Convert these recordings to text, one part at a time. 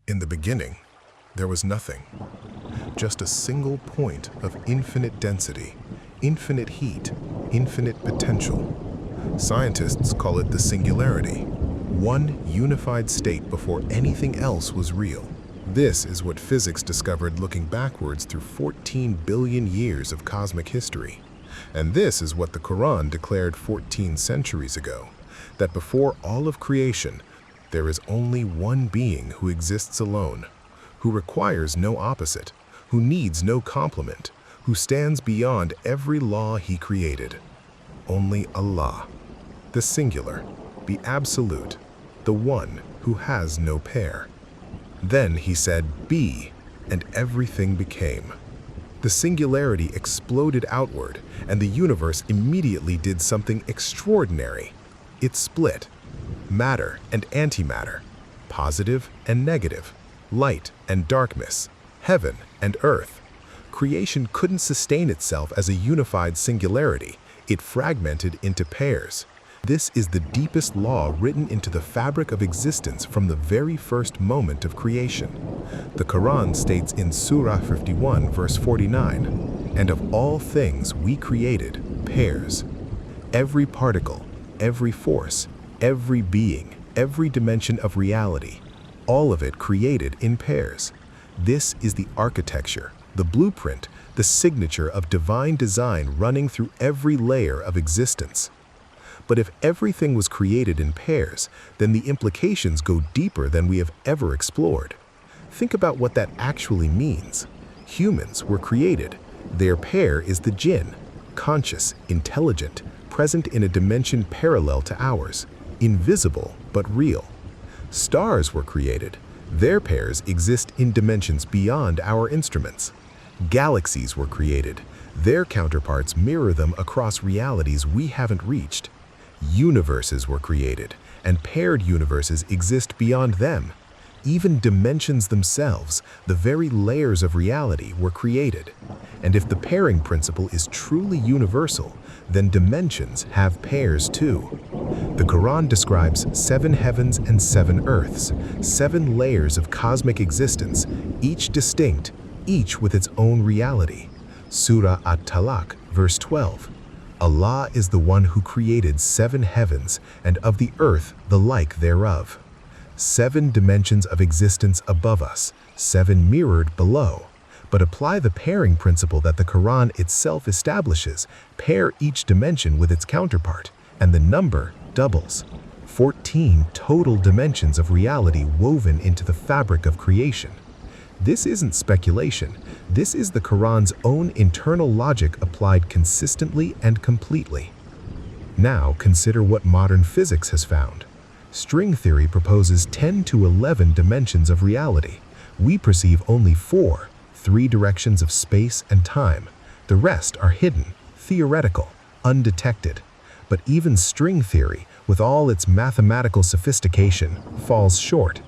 In the beginning, there was nothing, just a single point of infinite density, infinite heat, infinite potential. Scientists call it the singularity, one unified state before anything else was real. This is what physics discovered looking backwards through 14 billion years of cosmic history. And this is what the Quran declared 14 centuries ago, that before all of creation, there is only one being who exists alone, who requires no opposite, who needs no complement, who stands beyond every law he created. Only Allah, the singular, the absolute, the one who has no pair. Then he said, "Be," and everything became. The singularity exploded outward, and the universe immediately did something extraordinary. It split. Matter and antimatter, positive and negative, light and darkness, heaven and earth. Creation couldn't sustain itself as a unified singularity. It fragmented into pairs. This is the deepest law written into the fabric of existence from the very first moment of creation. The Quran states in Surah 51, verse 49, "And of all things we created pairs." Every particle, every force, every being, every dimension of reality, all of it created in pairs. This is the architecture, the blueprint, the signature of divine design running through every layer of existence. But if everything was created in pairs, then the implications go deeper than we have ever explored. Think about what that actually means. Humans were created. Their pair is the jinn, conscious, intelligent, present in a dimension parallel to ours, invisible but real. Stars were created. Their pairs exist in dimensions beyond our instruments. Galaxies were created. Their counterparts mirror them across realities we haven't reached. Universes were created, and paired universes exist beyond them. Even dimensions themselves, the very layers of reality, were created. And if the pairing principle is truly universal, then dimensions have pairs too. The Quran describes 7 heavens and 7 earths, 7 layers of cosmic existence, each distinct, each with its own reality. Surah At-Talaq, verse 12. Allah is the one who created 7 heavens, and of the earth the like thereof. 7 dimensions of existence above us, 7 mirrored below. But apply the pairing principle that the Quran itself establishes, pair each dimension with its counterpart, and the number doubles. 14 total dimensions of reality woven into the fabric of creation. This isn't speculation. This is the Quran's own internal logic applied consistently and completely. Now consider what modern physics has found. String theory proposes 10 to 11 dimensions of reality. We perceive only 4, 3 directions of space and time. The rest are hidden, theoretical, undetected. But even string theory, with all its mathematical sophistication, falls short.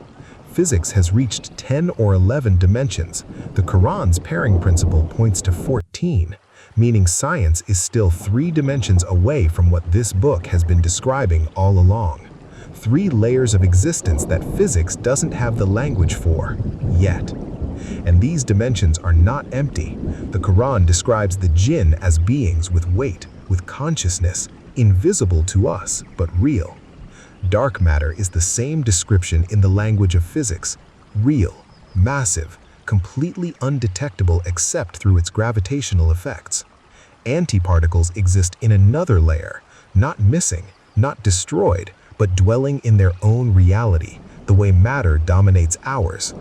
Physics has reached 10 or 11 dimensions. The Quran's pairing principle points to 14, meaning science is still 3 dimensions away from what this book has been describing all along. 3 layers of existence that physics doesn't have the language for, yet. And these dimensions are not empty. The Quran describes the jinn as beings with weight, with consciousness, invisible to us, but real. Dark matter is the same description in the language of physics, real, massive, completely undetectable except through its gravitational effects. Antiparticles exist in another layer, not missing, not destroyed, but dwelling in their own reality, the way matter dominates ours.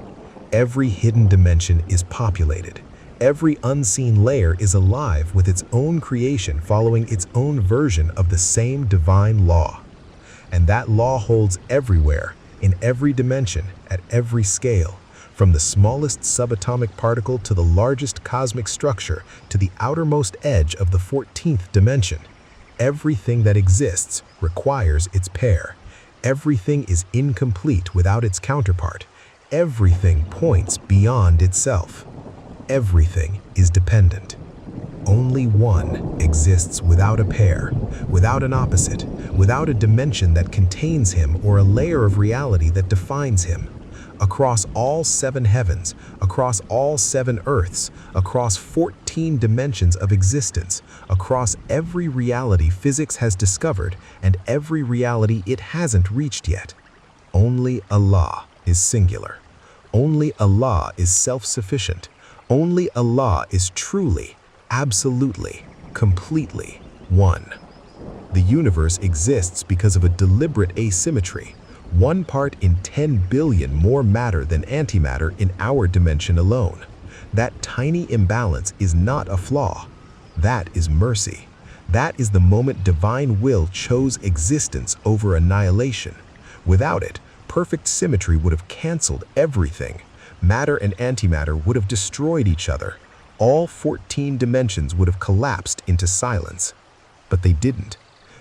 Every hidden dimension is populated. Every unseen layer is alive with its own creation following its own version of the same divine law. And that law holds everywhere, in every dimension, at every scale, from the smallest subatomic particle to the largest cosmic structure to the outermost edge of the 14th dimension. Everything that exists requires its pair. Everything is incomplete without its counterpart. Everything points beyond itself. Everything is dependent. Only one exists without a pair, without an opposite, without a dimension that contains him or a layer of reality that defines him. across all 7 heavens, across all 7 earths, across 14 dimensions of existence, across every reality physics has discovered and every reality it hasn't reached yet. Only Allah is singular. Only Allah is self-sufficient. Only Allah is truly, absolutely, completely one. The universe exists because of a deliberate asymmetry. 1 part in 10 billion more matter than antimatter in our dimension alone. That tiny imbalance is not a flaw. That is mercy. That is the moment divine will chose existence over annihilation. Without it, perfect symmetry would have canceled everything. Matter and antimatter would have destroyed each other. All 14 dimensions would have collapsed into silence. But they didn't,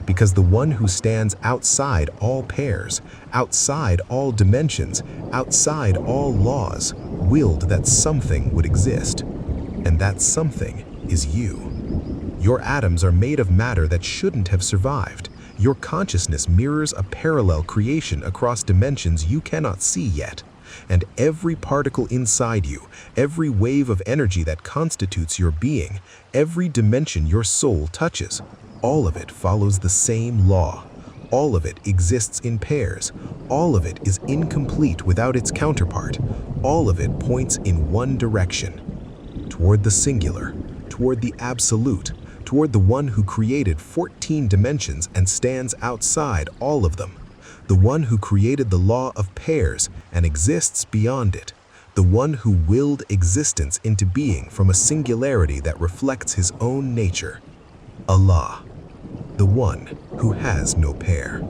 because the one who stands outside all pairs, outside all dimensions, outside all laws, willed that something would exist. And that something is you. Your atoms are made of matter that shouldn't have survived. Your consciousness mirrors a parallel creation across dimensions you cannot see yet. And every particle inside you, every wave of energy that constitutes your being, every dimension your soul touches, all of it follows the same law. All of it exists in pairs. All of it is incomplete without its counterpart. All of it points in one direction, toward the singular, toward the absolute, toward the one who created 14 dimensions and stands outside all of them. The one who created the law of pairs and exists beyond it. The one who willed existence into being from a singularity that reflects his own nature. Allah, the one who has no pair.